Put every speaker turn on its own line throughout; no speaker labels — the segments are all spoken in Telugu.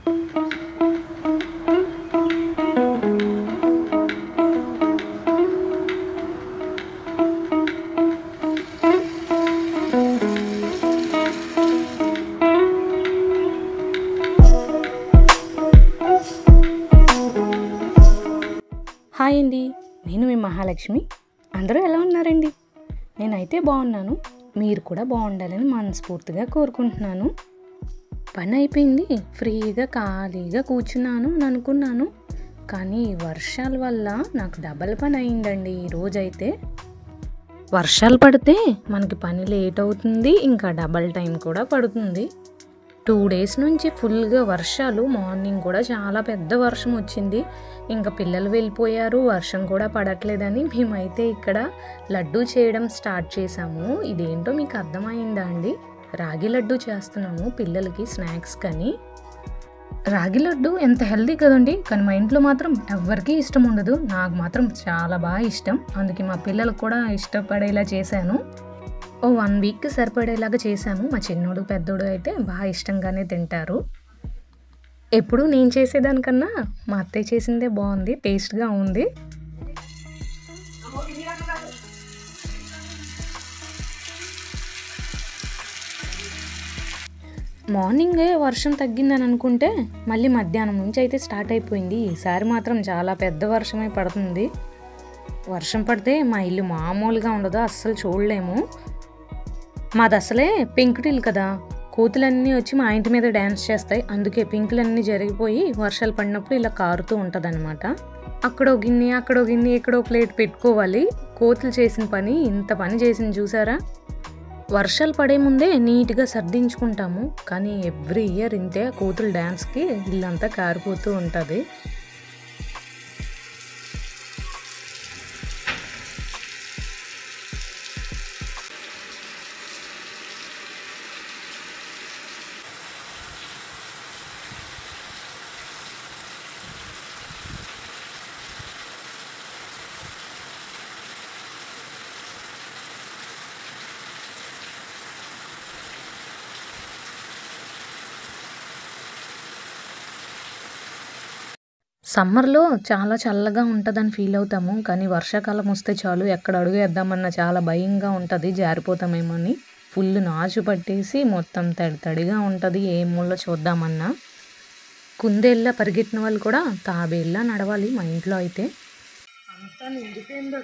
హాయ్ అండి, నేను మీ మహాలక్ష్మి. అందరూ ఎలా ఉన్నారండి? నేనైతే బాగున్నాను. మీరు కూడా బాగుండాలని మనస్ఫూర్తిగా కోరుకుంటున్నాను. పని అయిపోయింది, ఫ్రీగా ఖాళీగా కూర్చున్నాను అని అనుకున్నాను. కానీ వర్షాల వల్ల నాకు డబల్ పని అయిందండి. ఈరోజైతే వర్షాలు పడితే మనకి పని లేట్ అవుతుంది, ఇంకా డబల్ టైం కూడా పడుతుంది. 2 days నుంచి ఫుల్గా వర్షాలు. మార్నింగ్ కూడా చాలా పెద్ద వర్షం వచ్చింది. ఇంకా పిల్లలు వెళ్ళిపోయారు, వర్షం కూడా పడట్లేదని మేమైతే ఇక్కడ లడ్డూ చేయడం స్టార్ట్ చేసాము. ఇదేంటో మీకు అర్థమైందా అండి? రాగి లడ్డు చేస్తున్నాము పిల్లలకి స్నాక్స్ కని. రాగి లడ్డు ఎంత హెల్దీ కదండి, కానీ మా ఇంట్లో మాత్రం ఎవరికీ ఇష్టం ఉండదు. నాకు మాత్రం చాలా బాగా ఇష్టం. అందుకే మా పిల్లలకు కూడా ఇష్టపడేలా చేశాను. 1 week సరిపడేలాగా చేశాము. మా చిన్నోడు పెద్దోడు అయితే బాగా ఇష్టంగానే తింటారు. ఎప్పుడు నేను చేసేదానికన్నా మా అత్తయ్య చేసిందే బాగుంది, టేస్ట్గా ఉంది. మార్నింగే వర్షం తగ్గిందని అనుకుంటే మళ్ళీ మధ్యాహ్నం నుంచి అయితే స్టార్ట్ అయిపోయింది. ఈసారి మాత్రం చాలా పెద్ద వర్షమే పడుతుంది. వర్షం పడితే మా ఇల్లు మామూలుగా ఉండదు, అస్సలు చూడలేము. మాది అసలే పెంకుటిల్లు కదా, కోతులన్నీ వచ్చి మా ఇంటి మీద డ్యాన్స్ చేస్తాయి. అందుకే పెంకులన్నీ జరిగిపోయి వర్షాలు పడినప్పుడు ఇలా కారుతూ ఉంటుంది అనమాట. అక్కడో గిన్నె, అక్కడో గిన్నె, ఎక్కడో ప్లేట్ పెట్టుకోవాలి. కోతులు చేసిన పని ఇంత పని చేసింది చూసారా? వర్షాలు పడే ముందే నీట్గా సర్దించుకుంటాము, కానీ ఎవ్రీ ఇయర్ ఇంతే. కోతుల డ్యాన్స్కి ఇల్లంతా కారిపోతూ ఉంటుంది. సమ్మర్లో చాలా చల్లగా ఉంటుందని ఫీల్ అవుతాము, కానీ వర్షాకాలం వస్తే చాలు ఎక్కడ అడుగు వేద్దామన్నా చాలా భయంగా ఉంటుంది, జారిపోతామేమో అని. ఫుల్ నాచు పట్టేసి మొత్తం తడిగా ఉంటుంది ఏ మూలలో చూద్దామన్నా. కుందేళ్ళ పరిగెట్టిన వాళ్ళు కూడా తాబేళ్ళ నడవాలి మా ఇంట్లో అయితే. అంతా నిండిపోయింది.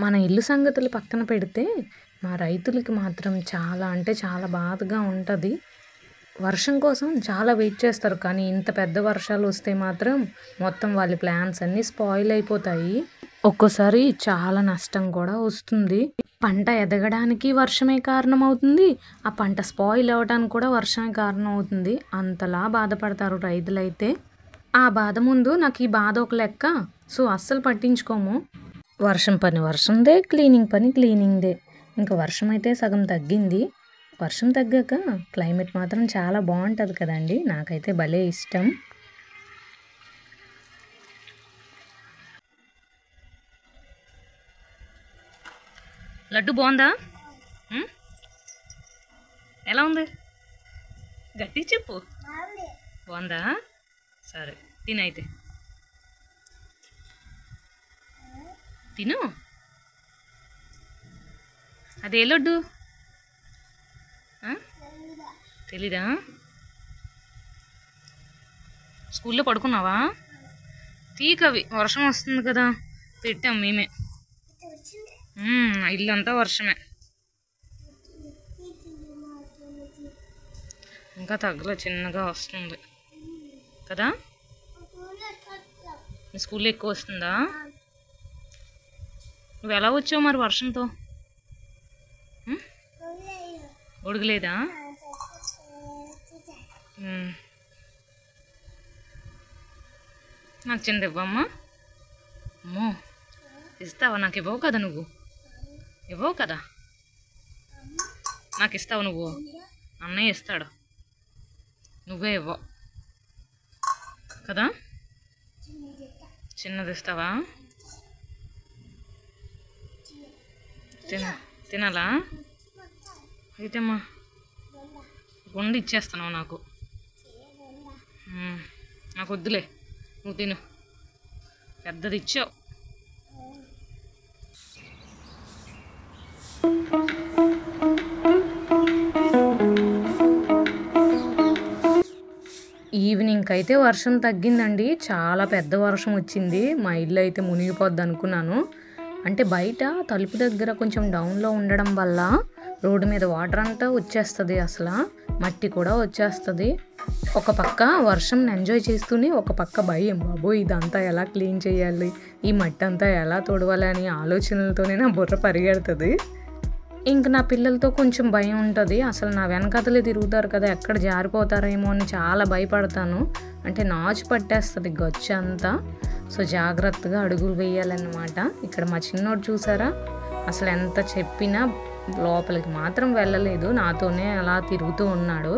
మన ఇల్లు సంగతులు పక్కన పెడితే మా రైతులకి మాత్రం చాలా అంటే చాలా బాధగా ఉంటుంది. వర్షం కోసం చాలా వెయిట్ చేస్తారు, కానీ ఇంత పెద్ద వర్షాలు వస్తే మాత్రం మొత్తం వాళ్ళ ప్లాన్స్ అన్నీ స్పాయిల్ అయిపోతాయి. ఒక్కోసారి చాలా నష్టం కూడా వస్తుంది. పంట ఎదగడానికి వర్షమే కారణం అవుతుంది, ఆ పంట స్పాయిల్ అవ్వడానికి కూడా వర్షమే కారణం అవుతుంది. అంతలా బాధపడతారు రైతులైతే. ఆ బాధ ముందు నాకు ఈ బాధ ఒక లెక్క, సో అస్సలు పట్టించుకోము. వర్షం పని వర్షందే, క్లీనింగ్ పని క్లీనింగ్దే. ఇంకా వర్షం అయితే సగం తగ్గింది. వర్షం తగ్గాక క్లైమేట్ మాత్రం చాలా బాగుంటుంది కదండి, నాకైతే భలే ఇష్టం. లడ్డు బాగుందా? ఎలా ఉంది? గట్టి చెప్పు. బాగుందా? సరే తినైతే, తిను. అదే లడ్డు తెలీదా? స్కూల్లో పడుకున్నావా? తీకవి, వర్షం వస్తుంది కదా, పెట్టాం మేమే. ఇల్లంతా వర్షమే, ఇంకా తగ్గలే, చిన్నగా వస్తుంది కదా. మీ స్కూల్లో ఎక్కువ వస్తుందా? నువ్వు ఎలా వచ్చావు మరి వర్షంతో? ఒడగలేదా? నాకు చిన్నది ఇవ్వమ్మా. అమ్మో, ఇస్తావా? నాకు ఇవ్వవు కదా నువ్వు, ఇవ్వవు కదా. నాకు ఇస్తావు నువ్వు? అన్నయ్య ఇస్తాడు, నువ్వే ఇవ్వవు కదా. చిన్నది ఇస్తావా? తినాలా అయితే అమ్మా వండి ఇచ్చేస్తున్నావు నాకు నాకు వద్దులే నువ్వు తిను పెద్దది ఇచ్చావు ఈవినింగ్కి అయితే వర్షం తగ్గిందండి చాలా పెద్ద వర్షం వచ్చింది మా ఇల్లు అయితే మునిగిపోద్ది అనుకున్నాను అంటే బయట తలుపు దగ్గర కొంచెం డౌన్లో ఉండడం వల్ల రోడ్డు మీద వాటర్ అంతా వచ్చేస్తుంది అసలు మట్టి కూడా వచ్చేస్తుంది ఒక పక్క వర్షం ఎంజాయ్ చేస్తూనే ఒక పక్క భయం బాబోయ్ ఇదంతా ఎలా క్లీన్ చేయాలి ఈ మట్టి అంతా ఎలా తొడవాలి అని ఆలోచనలతోనే నా బుర్ర పరిగెడుతుంది ఇంక నా పిల్లలతో కొంచెం భయం ఉంటుంది అసలు నా వెనకతలే తిరుగుతారు కదా ఎక్కడ జారిపోతారేమో అని చాలా భయపడతాను అంటే నాచు పట్టేస్తుంది గొచ్చ అంతా సో జాగ్రత్తగా అడుగులు వేయాలన్నమాట ఇక్కడ మా చిన్నోడు చూసారా అసలు ఎంత చెప్పినా లోపలికి మాత్రం వెళ్ళలేదు నాతోనే అలా తిరుగుతూ ఉన్నాడు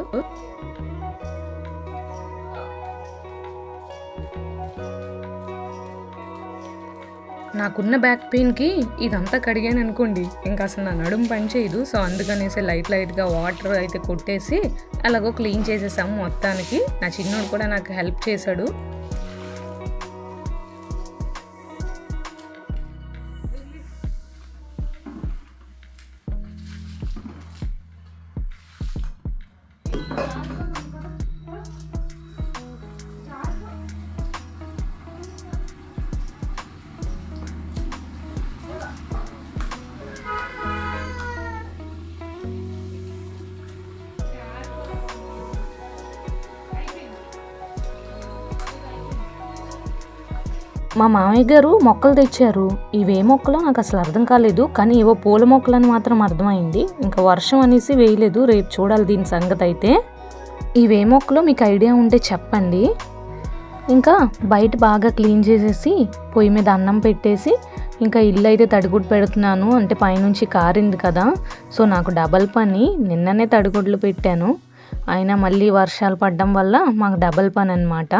నాకున్న బ్యాక్ పెయిన్కి ఇదంతా కడిగాను అనుకోండి ఇంకా అసలు నా నడుము పని చేయదు సో అందుకనేసి లైట్గా వాటర్ అయితే కొట్టేసి అలాగో క్లీన్ చేసేసాము మొత్తానికి నా చిన్నోడు కూడా నాకు హెల్ప్ చేశాడు మా మామయ్య గారు మొక్కలు తెచ్చారు ఇవే మొక్కలో నాకు అసలు అర్థం కాలేదు కానీ ఏవో పూల మొక్కలని మాత్రం అర్థమైంది ఇంకా వర్షం అనేసి వేయలేదు రేపు చూడాలి దీని సంగతి అయితే ఇవే మొక్కలో మీకు ఐడియా ఉంటే చెప్పండి ఇంకా బయట బాగా క్లీన్ చేసేసి పొయ్యి మీద అన్నం పెట్టేసి ఇంకా ఇల్లు అయితే తడిగుడ్డు పెడుతున్నాను అంటే పైనుంచి కారింది కదా సో నాకు డబల్ పని నిన్ననే తడిగుడ్లు పెట్టాను అయినా మళ్ళీ వర్షాలు పడడం వల్ల మాకు డబల్ పని అన్నమాట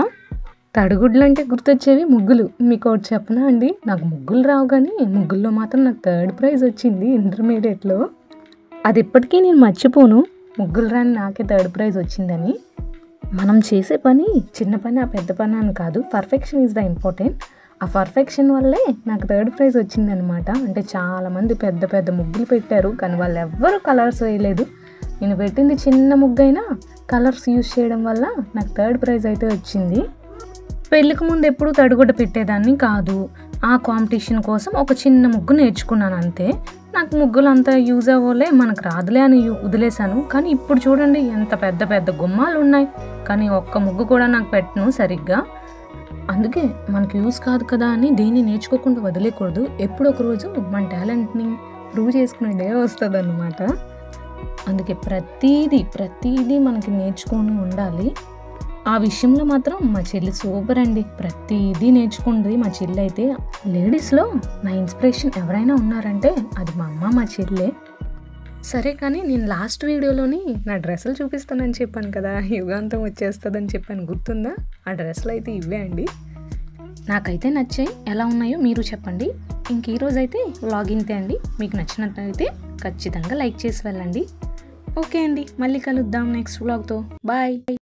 తడిగుడ్లు అంటే గుర్తొచ్చేవి ముగ్గులు మీకు ఒకటి చెప్పనా అండి నాకు ముగ్గులు రావు కానీ ముగ్గుల్లో మాత్రం నాకు 3rd ప్రైజ్ వచ్చింది ఇంటర్మీడియట్లో అది ఇప్పటికీ నేను మర్చిపోను ముగ్గులు రాని నాకే 3rd ప్రైజ్ వచ్చిందని మనం చేసే పని చిన్న పని ఆ పెద్ద పని అని కాదు పర్ఫెక్షన్ ఈజ్ ద ఇంపార్టెంట్ ఆ పర్ఫెక్షన్ వల్లే నాకు 3rd ప్రైజ్ వచ్చిందనమాట అంటే చాలామంది పెద్ద పెద్ద ముగ్గులు పెట్టారు కానీ వాళ్ళు ఎవ్వరూ కలర్స్ వేయలేదు నేను పెట్టింది చిన్న ముగ్గు అయినా కలర్స్ యూజ్ చేయడం వల్ల నాకు 3rd ప్రైజ్ అయితే వచ్చింది పెళ్ళికి ముందు ఎప్పుడు తడిగుడ్డ పెట్టేదాన్ని కాదు ఆ కాంపిటీషన్ కోసం ఒక చిన్న ముగ్గు నేర్చుకున్నాను అంతే నాకు ముగ్గులు అంతా యూజ్ అవ్వలే మనకు రాదులే అని వదిలేశాను కానీ ఇప్పుడు చూడండి ఎంత పెద్ద పెద్ద గుమ్మాలు ఉన్నాయి కానీ ఒక్క ముగ్గు కూడా నాకు పెట్టను సరిగ్గా అందుకే మనకు యూజ్ కాదు కదా అని దీన్ని నేర్చుకోకుండా వదిలేకూడదు ఎప్పుడు ఒక రోజు మన టాలెంట్ని ప్రూవ్ చేసుకునే డే వస్తుంది అన్నమాట అందుకే ప్రతీదీ మనకి నేర్చుకొని ఉండాలి ఆ విషయంలో మాత్రం మా చెల్లి సూపర్ అండి ప్రతిదీ నేర్చుకుంటుంది మా చెల్లి అయితే లేడీస్లో నా ఇన్స్పిరేషన్ ఎవరైనా ఉన్నారంటే అది మా అమ్మ మా చెల్లె సరే కానీ నేను లాస్ట్ వీడియోలోని నా డ్రెస్సులు చూపిస్తానని చెప్పాను కదా యుగాంతం వచ్చేస్తుందని చెప్పాను గుర్తుందా ఆ డ్రెస్సులు అయితే ఇవే అండి నాకైతే నచ్చాయి ఎలా ఉన్నాయో మీరు చెప్పండి ఇంక ఈరోజైతే వ్లాగ్ ఇంతే అండి మీకు నచ్చినట్లయితే ఖచ్చితంగా లైక్ చేసి వెళ్ళండి ఓకే అండి మళ్ళీ కలుద్దాం నెక్స్ట్ వ్లాగ్తో బాయ్